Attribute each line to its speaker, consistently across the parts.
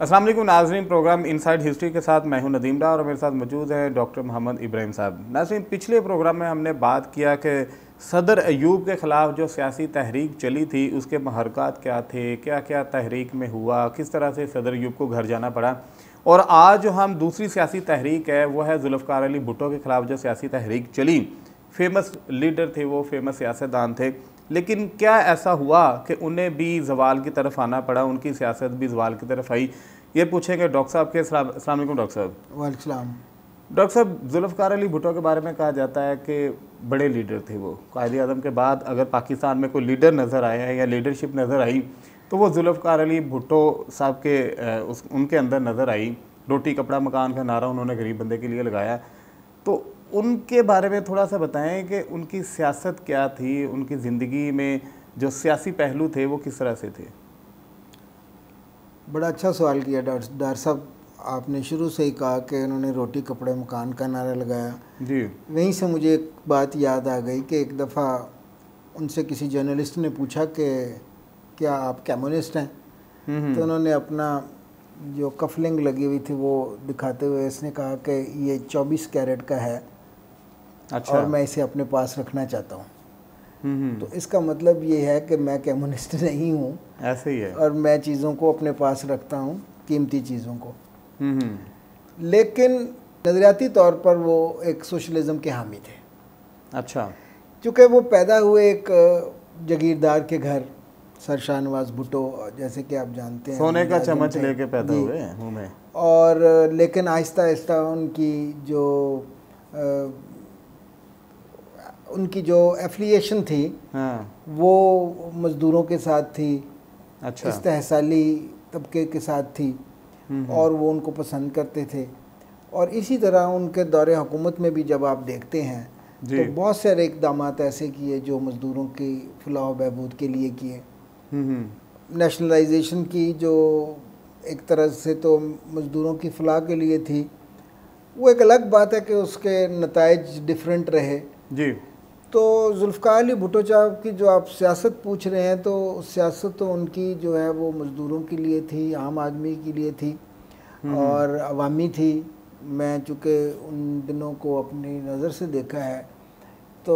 Speaker 1: अस्सलाम वालेकुम नाज़रीन, प्रोग्राम इनसाइड हिस्ट्री के साथ मैं हूं नदीम डार और मेरे साथ मौजूद हैं डॉक्टर मोहम्मद इब्राहिम साहब। नाज़रीन, पिछले प्रोग्राम में हमने बात किया कि सदर अयूब के ख़िलाफ़ जो सियासी तहरीक चली थी उसके महरक़ात क्या थे, क्या क्या तहरीक में हुआ, किस तरह से सदर अयूब को घर जाना पड़ा। और आज जो हम दूसरी सियासी तहरीक है वो है जुल्फ़िकार अली भुट्टो के ख़िलाफ़ जो सियासी तहरीक चली। फेमस लीडर थे वो, फेमस सियासतदान थे, लेकिन क्या ऐसा हुआ कि उन्हें भी ज़वाल की तरफ आना पड़ा, उनकी सियासत भी ज़वाल की तरफ आई। ये पूछेंगे डॉक्टर साहब के। अस्सलाम वालेकुम डॉक्टर साहब।
Speaker 2: वालेकुम।
Speaker 1: डॉक्टर साहब, जुल्फ़िकार अली भुट्टो के बारे में कहा जाता है कि बड़े लीडर थे वो। कायद आज़म के बाद अगर पाकिस्तान में कोई लीडर नज़र आया है या लीडरशिप नज़र आई तो वो जुल्फ़िकार अली भुट्टो साहब के उनके अंदर नज़र आई। रोटी कपड़ा मकान का नारा उन्होंने गरीब बंदे के लिए लगाया। तो उनके बारे में थोड़ा सा बताएं कि उनकी सियासत क्या थी, उनकी ज़िंदगी में जो सियासी पहलू थे वो किस तरह से थे।
Speaker 2: बड़ा अच्छा सवाल किया डॉक्टर साहब। आपने शुरू से ही कहा कि उन्होंने रोटी कपड़े मकान का नारा लगाया
Speaker 1: जी।
Speaker 2: वहीं से मुझे एक बात याद आ गई कि एक दफ़ा उनसे किसी जर्नलिस्ट ने पूछा कि क्या आप कम्युनिस्ट हैं। तो उन्होंने अपना जो कफलिंग लगी हुई थी वो दिखाते हुए इसने कहा कि ये 24 कैरेट का है।
Speaker 1: अच्छा।
Speaker 2: और मैं इसे अपने पास रखना चाहता हूँ। तो इसका मतलब ये है कि मैं कम्युनिस्ट नहीं हूँ,
Speaker 1: ऐसे ही है।
Speaker 2: और मैं चीज़ों को अपने पास रखता हूँ, कीमती चीज़ों को। लेकिन नज़रियाती तौर पर वो एक सोशलिज़म के हामी थे।
Speaker 1: अच्छा।
Speaker 2: चूँकि वो पैदा हुए एक जागीरदार के घर, सर शाहनवाज भुट्टो, जैसे कि आप जानते हैं,
Speaker 1: सोने का चम्मच लेके पैदा हुए मुँह में।
Speaker 2: और लेकिन आहिस्ता आहिस्ता उनकी जो एफिलिएशन थी
Speaker 1: हाँ।
Speaker 2: वो मज़दूरों के साथ थी।
Speaker 1: अच्छा।
Speaker 2: इस्तेहसाली तबके के साथ थी और वो उनको पसंद करते थे। और इसी तरह उनके दौरे हुकूमत में भी जब आप देखते हैं तो बहुत सारे इक़दाम ऐसे किए जो मज़दूरों की फलाह व बहबूद के लिए किए। नेशनलाइजेशन की जो एक तरह से तो मज़दूरों की फलाह के लिए थी, वो एक अलग बात है कि उसके नताइज डिफरेंट रहे।
Speaker 1: जी।
Speaker 2: तो जुल्फ़िकार अली भुट्टो साहब की जो आप सियासत पूछ रहे हैं, तो सियासत तो उनकी जो है वो मज़दूरों के लिए थी, आम आदमी के लिए थी और अवामी थी। मैं चूँकि उन दिनों को अपनी नज़र से देखा है तो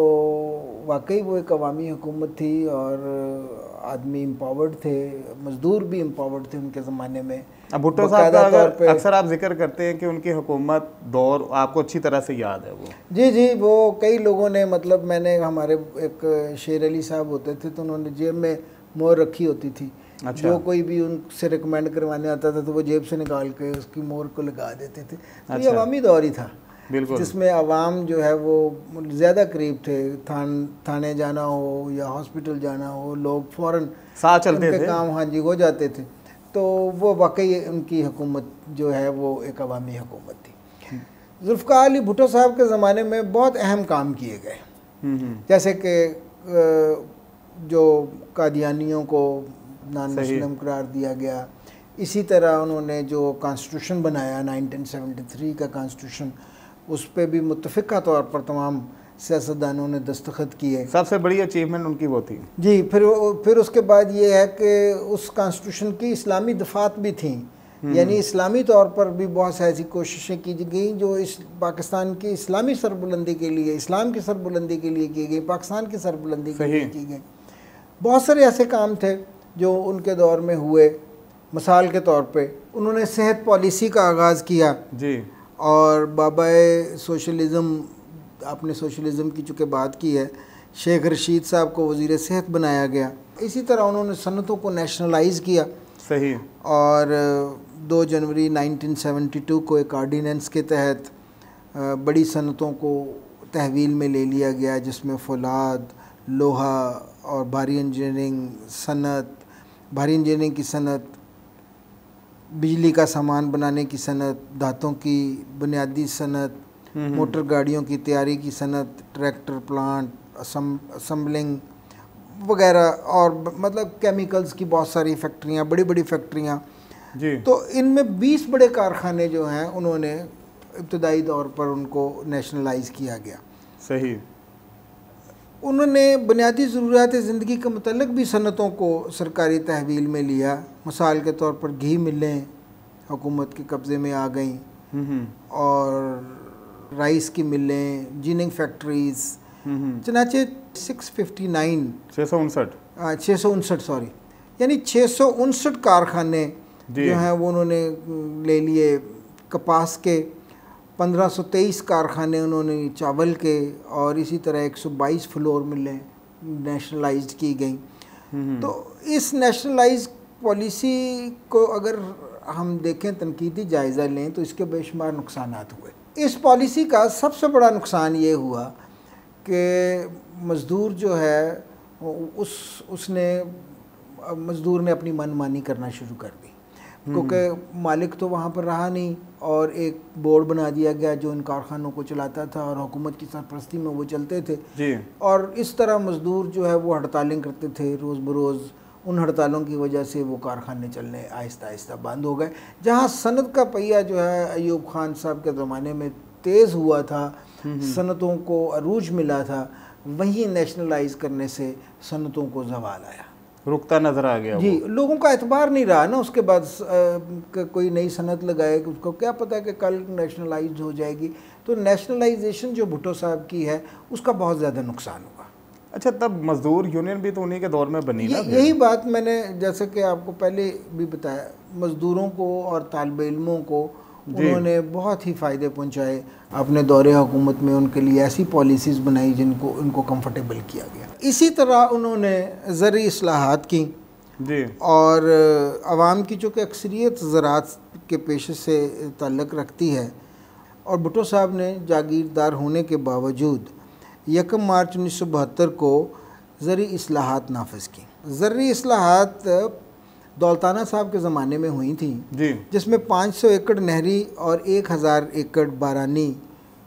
Speaker 2: वाकई वो एक अवामी हुकूमत थी और आदमी एम्पावर्ड थे, मज़दूर भी एम्पावर्ड थे उनके ज़माने में।
Speaker 1: अब भुट्टो साहब का अगर अक्सर आप जिक्र करते हैं कि उनकी हुकूमत दौर आपको अच्छी तरह से याद है वो।
Speaker 2: जी जी, वो कई लोगों ने, मतलब मैंने, हमारे एक शेर अली साहब होते थे तो उन्होंने जेब में मोहर रखी होती थी।
Speaker 1: अच्छा। जो
Speaker 2: कोई भी उनसे रिकमेंड करवाने आता था तो वो जेब से निकाल के उसकी मोहर को लगा देते थे। तो
Speaker 1: अच्छा।
Speaker 2: ये अवामी दौर ही था,
Speaker 1: बिल्कुल,
Speaker 2: जिसमें अवाम जो है वो ज़्यादा करीब थे। थाने जाना हो या हॉस्पिटल जाना हो, लोग फ़ौरन
Speaker 1: साथ चलते थे,
Speaker 2: काम हाँ जी हो जाते थे। तो वो वाकई उनकी हुकूमत जो है वो एक अवामी हुकूमत थी। जुल्फ़िकार अली भुट्टो साहब के ज़माने में बहुत अहम काम किए गए, जैसे कि जो कादियानियों को नॉन मुस्लिम करार दिया गया। इसी तरह उन्होंने जो कॉन्स्टिट्यूशन बनाया 1973 का कॉन्स्टिट्यूशन, उस पर भी मुत्तफ़िक़ा तौर पर तमाम सियासतदानों ने दस्तखत किए।
Speaker 1: सबसे बड़ी अचीवमेंट उनकी वो थी। जी।
Speaker 2: फिर उसके बाद ये है कि उस कॉन्स्टिट्यूशन की इस्लामी दफ़ात भी थी, यानी इस्लामी तौर पर भी बहुत सी ऐसी कोशिशें की गई जो इस पाकिस्तान की इस्लामी सरबुलंदी के लिए, इस्लाम की सरबुलंदी के लिए की गई, पाकिस्तान की सरबुलंदी के लिए की गई। बहुत सारे ऐसे काम थे जो उनके दौर में हुए। मिसाल के तौर पे उन्होंने सेहत पॉलिसी का आगाज़ किया
Speaker 1: जी,
Speaker 2: और बाबाए सोशलिज़म, आपने सोशलिज़म की चूँकि बात की है, शेख रशीद साहब को वज़ीर सेहत बनाया गया। इसी तरह उन्होंने सनतों को नेशनलाइज़ किया।
Speaker 1: सही।
Speaker 2: और 2 जनवरी 1972 को एक आर्डीनेंस के तहत बड़ी सनतों को तहवील में ले लिया गया, जिसमें फौलाद, लोहा और भारी इंजीनियरिंग की सनत, बिजली का सामान बनाने की सनत, धातों की बुनियादी सनत, मोटर गाड़ियों की तैयारी की सनत, ट्रैक्टर प्लांट, असम्बलिंग वगैरह, और मतलब केमिकल्स की बहुत सारी फैक्ट्रियाँ, बड़ी बड़ी फैक्ट्रियाँ जी। तो इनमें 20 बड़े कारखाने जो हैं उन्होंने इब्तदाई तौर पर उनको नेशनलाइज किया गया।
Speaker 1: सही।
Speaker 2: उन्होंने बुनियादी ज़रूरियात ज़िंदगी के मतलब भी सनतों को सरकारी तहवील में लिया। मिसाल के तौर पर घी मिलें, हुकूमत के कब्ज़े में आ गई, और राइस की मिलें, जिनिंग फैक्ट्रीज़, चनाचे 659 सॉरी, यानी 659 कारखाने जो हैं वो उन्होंने ले लिए। कपास के 1523 कारखाने उन्होंने चावल के, और इसी तरह 122 फ्लोर मिलें नेशनलाइज्ड की गई। तो इस नेशनलाइज पॉलिसी को अगर हम देखें, तनकीदी जायज़ा लें, तो इसके बेशुमार नुकसानात हुए। इस पॉलिसी का सबसे बड़ा नुकसान ये हुआ कि मज़दूर जो है मज़दूर ने अपनी मनमानी करना शुरू कर दी, क्योंकि मालिक तो वहाँ पर रहा नहीं, और एक बोर्ड बना दिया गया जो इन कारखानों को चलाता था, और हुकूमत की सरपरस्ती में वो चलते थे जी। और इस तरह मज़दूर जो है वो हड़तालें करते थे रोज़ बरोज़। उन हड़तालों की वजह से वो कारखाने चलने आहिस्ता आहिस्ता बंद हो गए। जहाँ सनत का पहिया जो है अयूब खान साहब के ज़माने में तेज़ हुआ था, सनतों को अरूज मिला था, वहीं नेशनलाइज करने से सनतों को जवाल आया,
Speaker 1: रुकता नज़र आ गया
Speaker 2: जी। लोगों का एतबार नहीं रहा ना उसके बाद, कोई नई सनत लगाए, उसको क्या पता कि कल नेशनलाइज हो जाएगी। तो नेशनलाइजेशन जो भुट्टो साहब की है उसका बहुत ज़्यादा नुकसान हुआ।
Speaker 1: अच्छा, तब मज़दूर यूनियन भी तो उन्हीं के दौर में बनी ना?
Speaker 2: यही बात मैंने जैसे कि आपको पहले भी बताया, मज़दूरों को और तालिब इल्मों को उन्होंने बहुत ही फ़ायदे पहुंचाए। अपने दौरे हुकूमत में उनके लिए ऐसी पॉलिसीज़ बनाई जिनको उनको कंफर्टेबल किया गया। इसी तरह उन्होंने ज़रई इस्लाहात की जी, और आवाम की चूँकि अक्सरियत ज़राअत के पेशे से ताल्लुक़ रखती है, और भुट्टो साहब ने जागीरदार होने के बावजूद 1 मार्च 1972 को ज़रई इस्लाहात नाफिज की। ज़रई इस्लाहात दौलताना साहब के ज़माने में हुई थी जी, जिसमें 500 एकड़ नहरी और 1000 एकड़ बारानी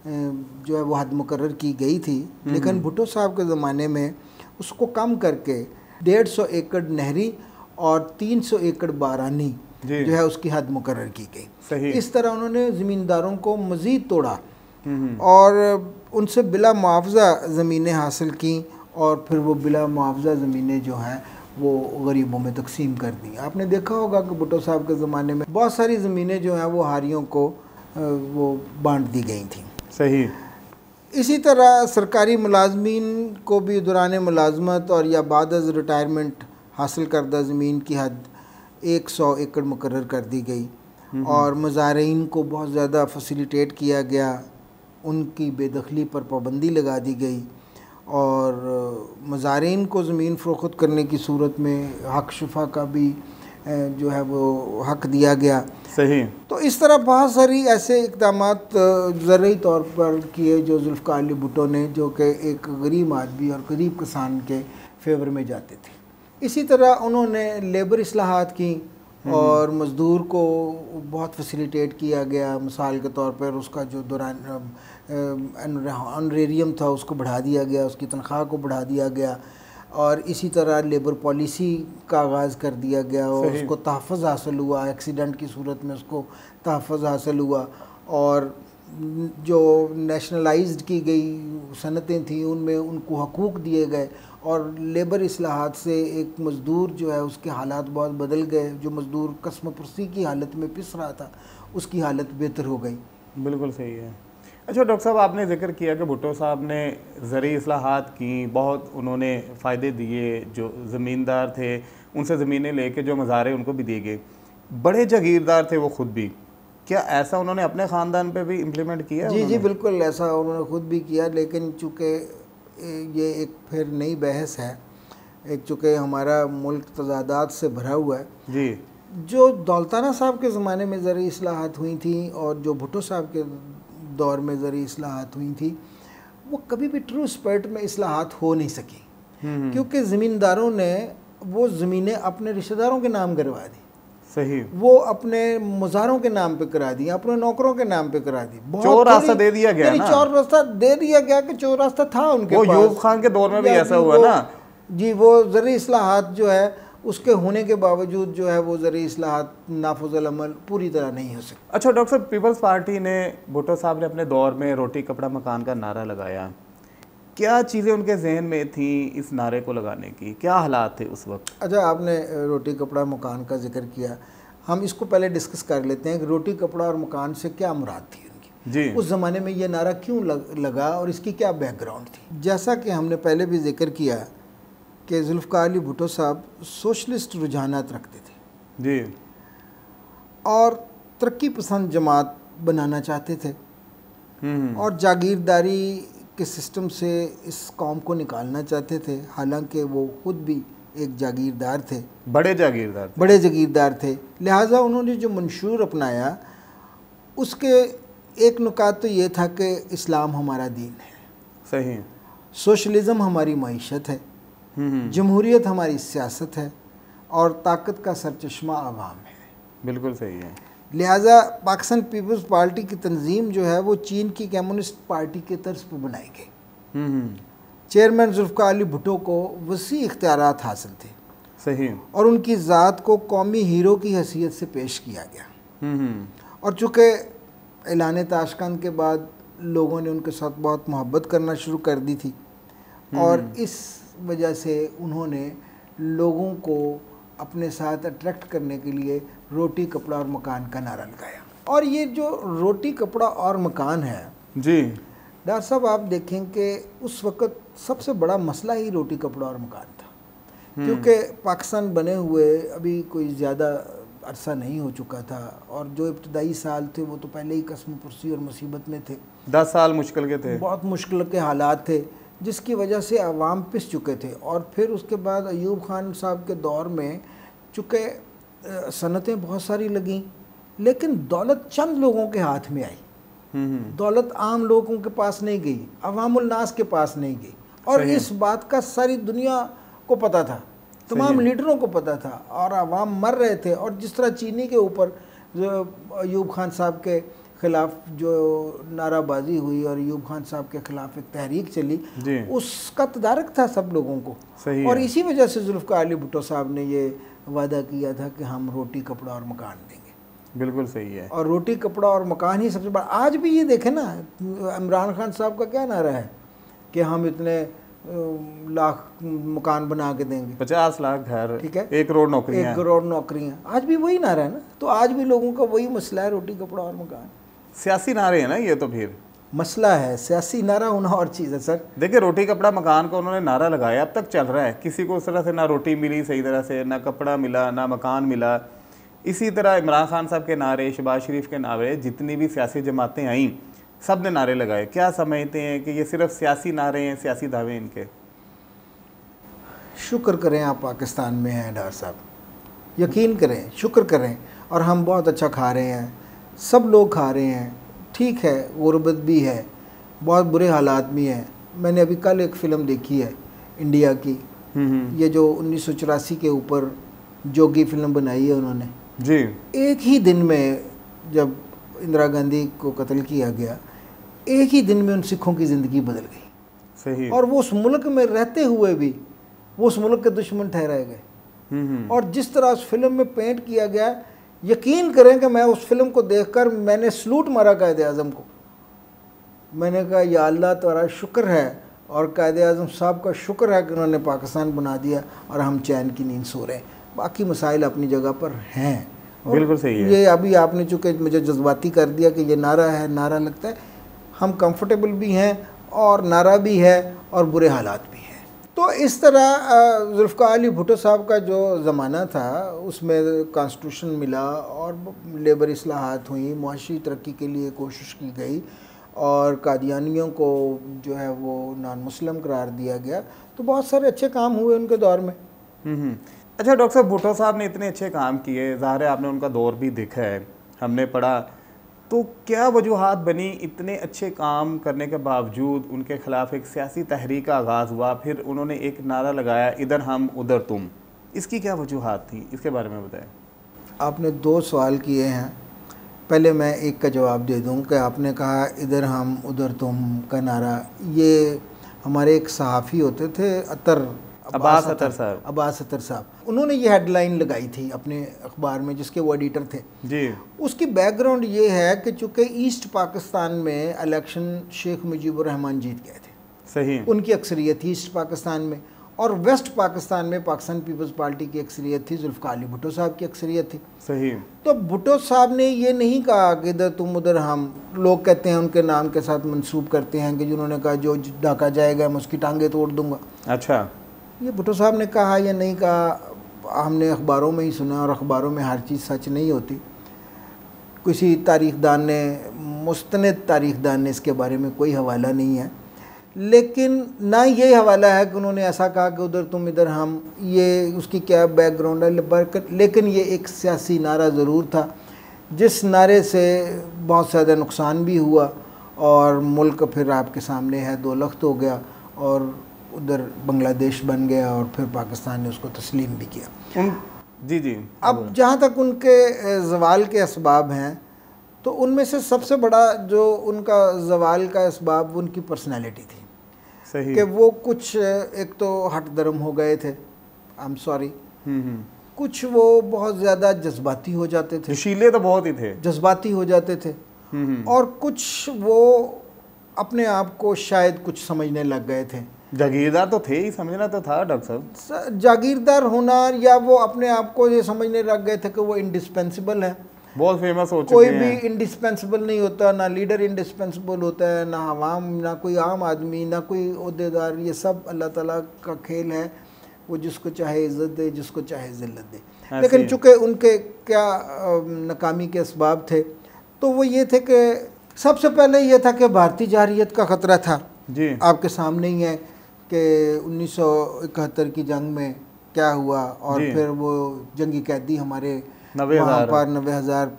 Speaker 2: जो है वो हद मुकर्रर की गई थी। लेकिन भुट्टो साहब के ज़माने में उसको कम करके 150 एकड़ नहरी और 300 एकड़ बारानी जो है उसकी हद मुकर्रर की गई। सही। इस तरह उन्होंने ज़मींदारों को मज़ीद तोड़ा और उनसे बिला मुआवजा ज़मीनें हासिल की, और फिर वो बिला मुआवजा ज़मीनें जो हैं वो गरीबों में तकसीम कर दी। आपने देखा होगा कि भुट्टो साहब के ज़माने में बहुत सारी ज़मीनें जो हैं वो हारियों को वो बांट दी गई थी। सही। इसी तरह सरकारी मुलाजमीन को भी दौरान मुलाजमत और या बाद अज़ रिटायरमेंट हासिल करदा ज़मीन की हद 100 एकड़ मुकर्रर कर दी गई, और मुज़ारिन को बहुत ज़्यादा फैसिलिटेट किया गया, उनकी बेदखली पर पाबंदी लगा दी गई, और मुज़ारिन को ज़मीन फ़रोख्त करने की सूरत में हक़ शुफ़ा का भी जो है वो हक़ दिया गया। सही। तो इस तरह बहुत सारी ऐसे इक़दामात ज़रूरी तौर पर किए जो ज़ुल्फ़िकार अली भुट्टो ने, जो कि एक गरीब आदमी और गरीब किसान के फेवर में जाते थे। इसी तरह उन्होंने लेबर इस्लाहात की और मज़दूर को बहुत फैसिलिटेट किया गया। मिसाल के तौर पर उसका जो दौरान ऑनरेरियम था उसको बढ़ा दिया गया, उसकी तनख्वाह को बढ़ा दिया गया, और इसी तरह लेबर पॉलिसी का आगाज़ कर दिया गया, और उसको तहफ़्फ़ुज़ हासिल हुआ, एक्सीडेंट की सूरत में उसको तहफ़्फ़ुज़ हासिल हुआ, और जो नेशनलाइज्ड की गई सनतें थीं उनमें उनको हकूक़ दिए गए, और लेबर इस्लाहात से एक मज़दूर जो है उसके हालात बहुत बदल गए। जो मज़दूर कस्म पुरसी की हालत में पिस रहा था उसकी हालत बेहतर हो गई। बिल्कुल सही है।
Speaker 1: अच्छा डॉक्टर साहब, आपने जिक्र किया कि भुट्टो साहब ने ज़रई इस्लाहात की, बहुत उन्होंने फ़ायदे दिए, जो ज़मींदार थे उनसे ज़मीनें लेके जो मज़ारे उनको भी दिए गए, बड़े जागीरदार थे वो ख़ुद भी। क्या ऐसा उन्होंने अपने ख़ानदान पे भी इम्प्लीमेंट किया?
Speaker 2: जी जी बिल्कुल, ऐसा उन्होंने ख़ुद भी किया, लेकिन चूँकि ये एक फिर नई बहस है, एक चूँकि हमारा मुल्क तज़ादात से भरा हुआ है जी। जो दौलताना साहब के ज़माने में ज़रई इस्लाहात हुई थी और जो भुट्टो साहब के दौर में ज़रई इस्लाहात हुई थी, वो कभी भी ट्रू स्पिरिट में इस्लाहात हो नहीं सकी, क्योंकि ज़मींदारों ने वो ज़मीनें अपने रिश्तेदारों के नाम करवा दी। सही। वो अपने मुज़ारों के नाम पे करा दी, अपने नौकरों के नाम पे करा दी।
Speaker 1: चोर रास्ता दे दिया गया ना?
Speaker 2: चोर रास्ता दे दिया गया कि चोर रास्ता था उनके पास।
Speaker 1: वो यूब खान के दौर में भी ऐसा हुआ ना
Speaker 2: जी। वो ज़रई इस्लाहात जो है उसके होने के बावजूद जो है वो ज़रई इस्लाहात नाफुज़ुल अमल पूरी तरह नहीं हो सकती।
Speaker 1: अच्छा डॉक्टर साहब, पीपल्स पार्टी ने, भुट्टो साहब ने अपने दौर में रोटी कपड़ा मकान का नारा लगाया, क्या चीज़ें उनके जहन में थी इस नारे को लगाने की? क्या हालात थे उस वक्त?
Speaker 2: अच्छा, आपने रोटी कपड़ा मकान का जिक्र किया। हम इसको पहले डिस्कस कर लेते हैं कि रोटी कपड़ा और मकान से क्या मुराद थी उनकी
Speaker 1: जी।
Speaker 2: उस ज़माने में ये नारा क्यों लगा और इसकी क्या बैकग्राउंड थी। जैसा कि हमने पहले भी जिक्र किया कि जुल्फ़िकार अली भुट्टो साहब सोशलिस्ट रुझानात रखते थे
Speaker 1: जी,
Speaker 2: और तरक्की पसंद जमात बनाना चाहते थे और जागीरदारी के सिस्टम से इस कौम को निकालना चाहते थे। हालांकि वो खुद भी एक जागीरदार थे,
Speaker 1: बड़े जागीरदार
Speaker 2: थे। लिहाजा उन्होंने जो मंशूर अपनाया उसके एक नुकात तो ये था कि इस्लाम हमारा दीन है,
Speaker 1: सही,
Speaker 2: सोशलिज़म हमारी मईशत है, जमहूरियत हमारी सियासत है और ताकत का सरचश्मा आवाम है।
Speaker 1: बिल्कुल सही है।
Speaker 2: लिहाजा पाकिस्तान पीपल्स पार्टी की तंजीम जो है वो चीन की कम्युनिस्ट पार्टी के तर्ज पर बनाई गई। चेयरमैन जुल्फ़िकार अली भुट्टो को वसी इख्तियारात हासिल थे,
Speaker 1: सही,
Speaker 2: और उनकी ज़ात को कौमी हीरो की हैसियत से पेश किया गया। और चूँकि ऐलान ताशकंद के बाद लोगों ने उनके साथ बहुत मोहब्बत करना शुरू कर दी थी और इस वजह से उन्होंने लोगों को अपने साथ अट्रैक्ट करने के लिए रोटी कपड़ा और मकान का नारा लगाया। और ये जो रोटी कपड़ा और मकान है
Speaker 1: जी
Speaker 2: डॉक्टर साहब, आप देखें कि उस वक़्त सबसे बड़ा मसला ही रोटी कपड़ा और मकान था, क्योंकि पाकिस्तान बने हुए अभी कोई ज़्यादा अरसा नहीं हो चुका था और जो इब्तदाई साल थे वो तो पहले ही कसम पुरसी और मुसीबत में थे।
Speaker 1: 10 साल मुश्किल के थे,
Speaker 2: बहुत मुश्किल के हालात थे जिसकी वजह से अवाम पिस चुके थे। और फिर उसके बाद अयूब खान साहब के दौर में चूँकि सनतें बहुत सारी लगीं, लेकिन दौलत चंद लोगों के हाथ में आई। दौलत आम लोगों के पास नहीं गई, अवामुल नास के पास नहीं गई। और इस बात का सारी दुनिया को पता था, तमाम लीडरों को पता था, और अवाम मर रहे थे। और जिस तरह चीनी के ऊपर जो अयूब खान साहब के ख़िलाफ़ जो नाराबाजी हुई और अयूब खान साहब के ख़िलाफ़ एक तहरीक चली, उसका तदारक था सब लोगों को। और इसी वजह से जुल्फ़िकार अली भुट्टो साहब ने ये वादा किया था कि हम रोटी कपड़ा और मकान देंगे।
Speaker 1: बिल्कुल सही है।
Speaker 2: और रोटी कपड़ा और मकान ही सबसे बड़ा। आज भी ये देखें ना, इमरान खान साहब का क्या नारा है कि हम इतने लाख मकान बना के देंगे,
Speaker 1: 50 लाख घर,
Speaker 2: ठीक है,
Speaker 1: 1 करोड़ नौकरियां,
Speaker 2: 1 करोड़ नौकरियां। आज भी वही नारा है ना। तो आज भी लोगों का वही मसला है, रोटी कपड़ा और मकान।
Speaker 1: सियासी नारे हैं ना ये, तो फिर
Speaker 2: मसला है सियासी नारा होना और चीज़ है सर।
Speaker 1: देखिए, रोटी कपड़ा मकान का उन्होंने नारा लगाया, अब तक चल रहा है। किसी को उस तरह से ना रोटी मिली सही तरह से, ना कपड़ा मिला, ना मकान मिला। इसी तरह इमरान खान साहब के नारे, शहबाज शरीफ के नारे, जितनी भी सियासी जमातें आईं सब ने नारे लगाए। क्या समझते हैं कि ये सिर्फ सियासी नारे हैं, सियासी दावे इनके?
Speaker 2: शुक्र करें आप पाकिस्तान में हैं डॉक्टर साहब, यकीन करें, शुक्र करें। और हम बहुत अच्छा खा रहे हैं, सब लोग खा रहे हैं, ठीक है, गुर्बत भी है, बहुत बुरे हालात भी हैं। मैंने अभी कल एक फ़िल्म देखी है इंडिया की, ये जो 1984 के ऊपर जोगी फिल्म बनाई है उन्होंने
Speaker 1: जी।
Speaker 2: एक ही दिन में जब इंदिरा गांधी को कत्ल किया गया, एक ही दिन में उन सिखों की ज़िंदगी बदल गई।
Speaker 1: सही।
Speaker 2: और वो उस मुल्क में रहते हुए भी वो उस मुल्क के दुश्मन ठहराए गए। और जिस तरह उस फिल्म में पेंट किया गया, यकीन करें कि मैं उस फिल्म को देखकर मैंने सलूट मारा कायदे आज़म को। मैंने कहा या अल्लाह तुम्हारा शुक्र है और कायदे आज़म साहब का शुक्र है कि उन्होंने पाकिस्तान बना दिया और हम चैन की नींद सो रहे हैं। बाकी मसाइल अपनी जगह पर हैं।
Speaker 1: बिल्कुल सही है।
Speaker 2: ये अभी आपने चूँकि मुझे जज्बाती कर दिया कि ये नारा है, नारा लगता है, हम कंफर्टेबल भी हैं और नारा भी है और बुरे हालात भी हैं। तो इस तरह जुल्फ़िकार अली भुट्टो साहब का जो ज़माना था उसमें कॉन्स्टिट्यूशन मिला और लेबर इस्लाहात हुई, मुआशी तरक्की के लिए कोशिश की गई और कादियानियों को जो है वो नॉन मुस्लिम करार दिया गया। तो बहुत सारे अच्छे काम हुए उनके दौर में।
Speaker 1: अच्छा डॉक्टर साहब, भुट्टो साहब ने इतने अच्छे काम किए, ज़ाहिर है आपने उनका दौर भी देखा है, हमने पढ़ा, तो क्या वजूहात बनी इतने अच्छे काम करने के बावजूद उनके ख़िलाफ़ एक सियासी तहरीक का आगाज़ हुआ, फिर उन्होंने एक नारा लगाया इधर हम उधर तुम, इसकी क्या वजूहात थी, इसके बारे में बताएं।
Speaker 2: आपने 2 सवाल किए हैं, पहले मैं एक का जवाब दे दूं कि आपने कहा इधर हम उधर तुम का नारा, ये हमारे एक सहाफ़ी होते थे अब्बास अतर साहब, उन्होंने ये हेडलाइन लगाई थी अपने अखबार में जिसके वो एडिटर थे
Speaker 1: जी।
Speaker 2: उसकी बैकग्राउंड ये है कि चूँकि ईस्ट पाकिस्तान में इलेक्शन शेख मुजीबुर रहमान जीत गए थे,
Speaker 1: सही,
Speaker 2: उनकी अक्सरियत थी ईस्ट पाकिस्तान में, और वेस्ट पाकिस्तान में पाकिस्तान पीपल्स पार्टी की अक्सरियत थी, जुल्फ़िकार अली भुट्टो साहब की अक्सरियत थी।
Speaker 1: सही।
Speaker 2: तो भुट्टो साहब ने ये नहीं कहा कि इधर तुम उधर हम, लोग कहते हैं उनके नाम के साथ मंसूब करते हैं कि जिन्होंने कहा जो ढाका जाएगा मैं उसकी टांगे तोड़ दूंगा।
Speaker 1: अच्छा,
Speaker 2: ये भुट्टो साहब ने कहा या नहीं कहा, हमने अखबारों में ही सुना, और अखबारों में हर चीज़ सच नहीं होती। किसी तारीखदान ने, मुस्तनद तारीखदान ने इसके बारे में कोई हवाला नहीं है, लेकिन ना ये हवाला है कि उन्होंने ऐसा कहा कि उधर तुम इधर हम, ये उसकी क्या बैकग्राउंड है। लेकिन ये एक सियासी नारा ज़रूर था, जिस नारे से बहुत ज़्यादा नुकसान भी हुआ और मुल्क फिर आपके सामने है दो लख्त हो गया, और उधर बांग्लादेश बन गया, और फिर पाकिस्तान ने उसको तस्लीम भी किया।
Speaker 1: जी जी।
Speaker 2: अब जहाँ तक उनके ज़वाल के असबाब हैं, तो उनमें से सबसे बड़ा जो उनका ज़वाल का असबाब उनकी पर्सनैलिटी थी।
Speaker 1: सही।
Speaker 2: कि वो कुछ एक तो हट दरम हो गए थे, आई एम सॉरी, कुछ वो बहुत ज़्यादा जज्बाती हो जाते थे,
Speaker 1: जोशीले तो बहुत ही थे,
Speaker 2: जज्बाती हो जाते थे, और कुछ वो अपने आप को शायद कुछ समझने लग गए थे।
Speaker 1: जागीरदार तो थे ही, समझना तो था डॉक्टर साहब।
Speaker 2: जागीरदार होना, या वो अपने आप को ये समझने लग गए थे कि वो इंडिस्पेंसिबल है।
Speaker 1: बहुत फेमस हो चुके
Speaker 2: कोई
Speaker 1: हैं।
Speaker 2: भी इंडिस्पेंसिबल नहीं होता, ना लीडर इंडिस्पेंसिबल होता है, ना आवाम, ना कोई आम आदमी, ना कोई ओहदेदार। ये सब अल्लाह ताला का खेल है, वो जिसको चाहे इज़्ज़त दे, जिसको चाहे ज़िल्लत दे। लेकिन चूँकि उनके क्या नाकामी के असबाब थे, तो वो ये थे कि सबसे पहले ये था कि भारतीय जारहियत का ख़तरा था।
Speaker 1: जी।
Speaker 2: आपके सामने ही है कि 1971 की जंग में क्या हुआ, और फिर वो जंगी कैदी हमारे वहाँ पर 90,000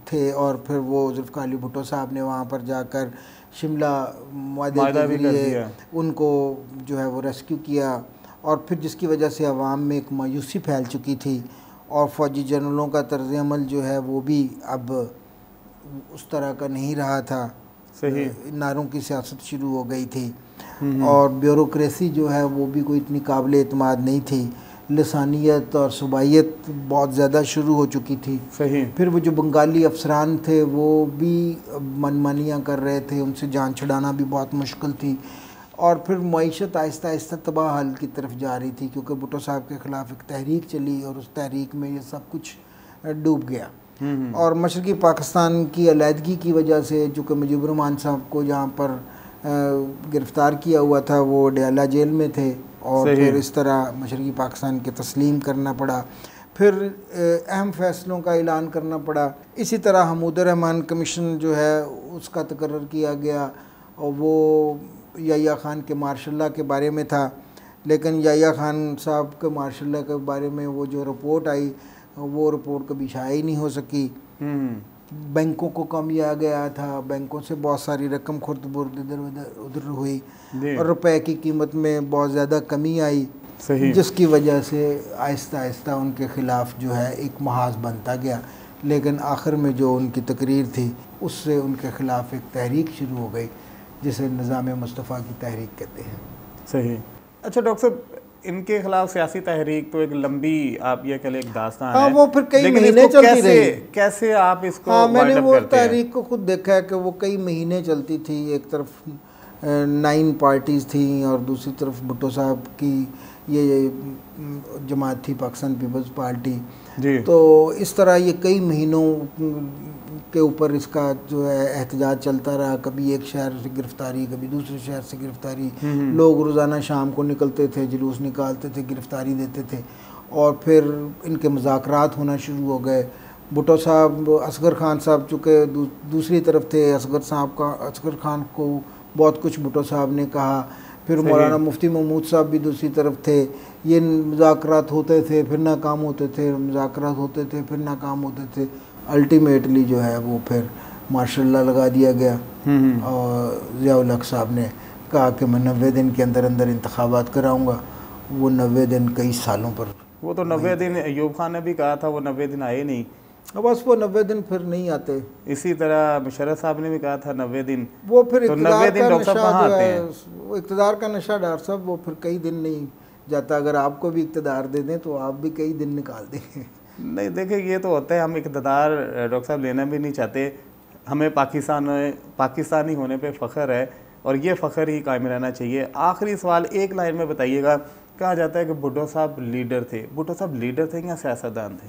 Speaker 2: थे, और फिर वो जुल्फ़िकार अली भुट्टो साहब ने वहाँ पर जाकर शिमला माहदे के लिए उनको जो है वो रेस्क्यू किया, और फिर जिसकी वजह से अवाम में एक मायूसी फैल चुकी थी, और फ़ौजी जनरलों का तर्ज़ अमल जो है वो भी अब उस तरह का नहीं रहा था।
Speaker 1: सही।
Speaker 2: नारों की सियासत शुरू हो गई थी, और ब्यूरोक्रेसी जो है वो भी कोई इतनी काबिल एतमाद नहीं थी। लसानियत और सूबाइयत बहुत ज़्यादा शुरू हो चुकी थी।
Speaker 1: सही।
Speaker 2: फिर वो जो बंगाली अफसरान थे वो भी मनमानियाँ कर रहे थे, उनसे जान छुड़ाना भी बहुत मुश्किल थी, और फिर मईशत आहिस्ता आहिस्ता तबाह हाल की तरफ जा रही थी, क्योंकि भुट्टो साहब के ख़िलाफ़ एक तहरीक चली, और उस तहरीक में ये सब कुछ डूब गया। और मशरक़ी पाकिस्तान की अलहदगी की वजह से, चूँकि मुजीबुर रहमान साहब को जहाँ पर गिरफ़्तार किया हुआ था, वो डयाला जेल में थे, और फिर इस तरह मशरक़ी पाकिस्तान के तस्लीम करना पड़ा। फिर अहम फ़ैसलों का ऐलान करना पड़ा। इसी तरह हमूदुर रहमान कमीशन जो है उसका तकर्रर किया गया, और वो याह्या ख़ान के मार्शल लॉ के बारे में था, लेकिन याह्या ख़ान साहब के मार्शल लॉ के बारे में वो जो रिपोर्ट आई, वो रिपोर्ट कभी शाया ही नहीं हो सकी। बैंकों को कम लिया गया था, बैंकों से बहुत सारी रकम खुर्द बुर्द इधर उधर हुई, और रुपए की कीमत में बहुत ज़्यादा कमी आई।
Speaker 1: सही।
Speaker 2: जिसकी वजह से आहिस्ता आहिस्ता उनके ख़िलाफ़ जो है एक महाज बनता गया, लेकिन आखिर में जो उनकी तकरीर थी उससे उनके ख़िलाफ़ एक तहरीक शुरू हो गई, जिसे निज़ाम मुस्तफ़ा की तहरीक कहते हैं।
Speaker 1: सही। अच्छा डॉक्टर साहब, इनके खिलाफ सियासी तहरीक तो एक लंबी, आप ये कह लें, एक दास्तान है।
Speaker 2: वो फिर कई महीने चलती रही।
Speaker 1: कैसे आप इसको?
Speaker 2: मैंने वो तहरीक को खुद देखा है कि वो कई महीने चलती थी। एक तरफ 9 पार्टीज़ थी, और दूसरी तरफ भुट्टो साहब की ये जमात थी, पाकिस्तान पीपल्स पार्टी
Speaker 1: जी।
Speaker 2: तो इस तरह ये कई महीनों के ऊपर इसका जो है एहतजाज चलता रहा। कभी एक शहर से गिरफ्तारी, कभी दूसरे शहर से गिरफ्तारी। लोग रोज़ाना शाम को निकलते थे, जुलूस निकालते थे, गिरफ्तारी देते थे, और फिर इनके मुज़ाकरात होना शुरू हो गए। भुट्टो साहब, असगर खान साहब चूँकि दूसरी तरफ थे, असगर खान को बहुत कुछ भुट्टो साहब ने कहा। फिर मौलाना मुफ्ती महमूद साहब भी दूसरी तरफ थे। ये मुज़ाकरात होते थे, फिर नाकाम होते थे, मुज़ाकरात होते थे, फिर नाकाम होते थे। अल्टीमेटली जो है वो फिर मार्शल लॉ लगा दिया गया, और ज़िया-उल हक साहब ने कहा कि मैं 90 दिन के अंदर अंदर इंतखाबात कराऊँगा। वो 90 दिन कई सालों पर,
Speaker 1: वो तो 90 दिन अयूब खान ने भी कहा था, वो 90 दिन आए नहीं।
Speaker 2: अब बस वो 90 दिन फिर नहीं आते।
Speaker 1: इसी तरह मुशर्रफ साहब ने भी कहा था 90 दिन।
Speaker 2: वो फिर
Speaker 1: तो 90 दिन डॉक्टर साहब कहाँ आते हैं?
Speaker 2: वो इक़्तिदार का नशा डॉक्टर साहब, वो फिर कई दिन नहीं जाता। अगर आपको भी इक़्तिदार दे दें तो आप भी कई दिन निकाल देंगे।
Speaker 1: नहीं देखिए, ये तो होता है, हम इक़्तिदार डॉक्टर साहब लेना भी नहीं चाहते। हमें पाकिस्तानी होने पे फ़ख्र है, और ये फ़ख्र ही कायम रहना चाहिए। आखिरी सवाल एक लाइन में बताइएगा, कहा जाता है कि भुट्टो साहब लीडर थे, भुट्टो साहब लीडर थे या सियासतदान थे?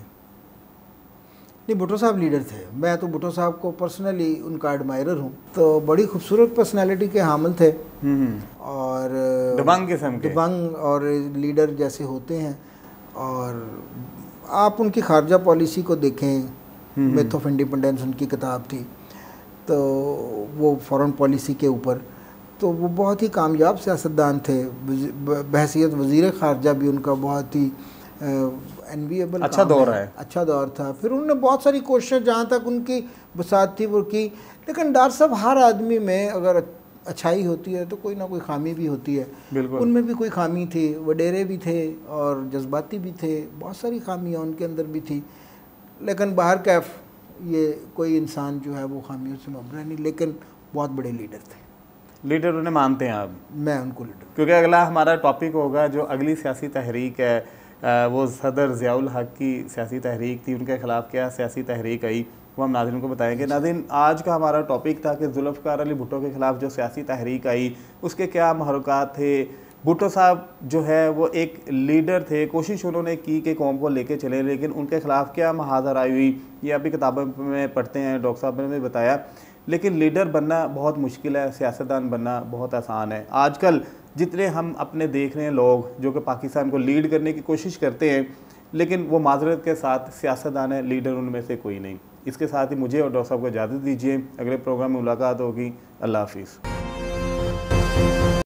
Speaker 2: नहीं, भुट्टो साहब लीडर थे। मैं तो भुट्टो साहब को पर्सनली उनका एडमायरर हूँ। तो बड़ी खूबसूरत पर्सनालिटी के हामिल थे और
Speaker 1: दबंग किस्म के,
Speaker 2: दबंग और लीडर जैसे होते हैं। और आप उनकी खारजा पॉलिसी को देखें, मिथ ऑफ इंडिपेंडेंस उनकी किताब थी, तो वो फॉरेन पॉलिसी के ऊपर, तो वो बहुत ही कामयाब सियासतदान थे। बहैसियत वज़ीर ख़ारजा भी उनका बहुत ही एनविएबल
Speaker 1: अच्छा दौर है,
Speaker 2: अच्छा दौर था। फिर उन्होंने बहुत सारी कोशिशें जहाँ तक उनकी बसात थी वो की, लेकिन डॉक्टर साहब हर आदमी में अगर अच्छाई होती है तो कोई ना कोई खामी भी होती है। उनमें भी कोई खामी थी, वडेरे भी थे और जज्बाती भी थे, बहुत सारी खामियाँ उनके अंदर भी थी। लेकिन बाहर कैफ ये कोई इंसान जो है वो खामियों से मबरा नहीं, लेकिन बहुत बड़े लीडर थे।
Speaker 1: लीडर उन्हें मानते हैं आप?
Speaker 2: मैं उनको लीडर,
Speaker 1: क्योंकि अगला हमारा टॉपिक होगा जो अगली सियासी तहरीक है, वो सदर ज़ियाउल हक की सियासी तहरीक थी, उनके ख़िलाफ़ क्या सियासी तहरीक आई वो हम नाज़रीन को बताएंगे। नाज़रीन, आज का हमारा टॉपिक था कि जुल्फ़िकार अली भुट्टो के ख़िलाफ़ जो सियासी तहरीक आई उसके क्या महरुकात थे। भुट्टो साहब जो है वो एक लीडर थे, कोशिश उन्होंने की कि कौम को लेके चले, लेकिन उनके ख़िलाफ़ क्या महाजर आई हुई ये अभी किताबों में पढ़ते हैं, डॉक्टर साहब ने भी बताया। लेकिन लीडर बनना बहुत मुश्किल है, सियासतदान बनना बहुत आसान है। आजकल जितने हम अपने देख रहे हैं लोग जो कि पाकिस्तान को लीड करने की कोशिश करते हैं, लेकिन वो माजरत के साथ सियासतदान है, लीडर उनमें से कोई नहीं। इसके साथ ही मुझे और डॉक्टर साहब को इजाज़त दीजिए, अगले प्रोग्राम में मुलाकात होगी। अल्लाह हाफिज़।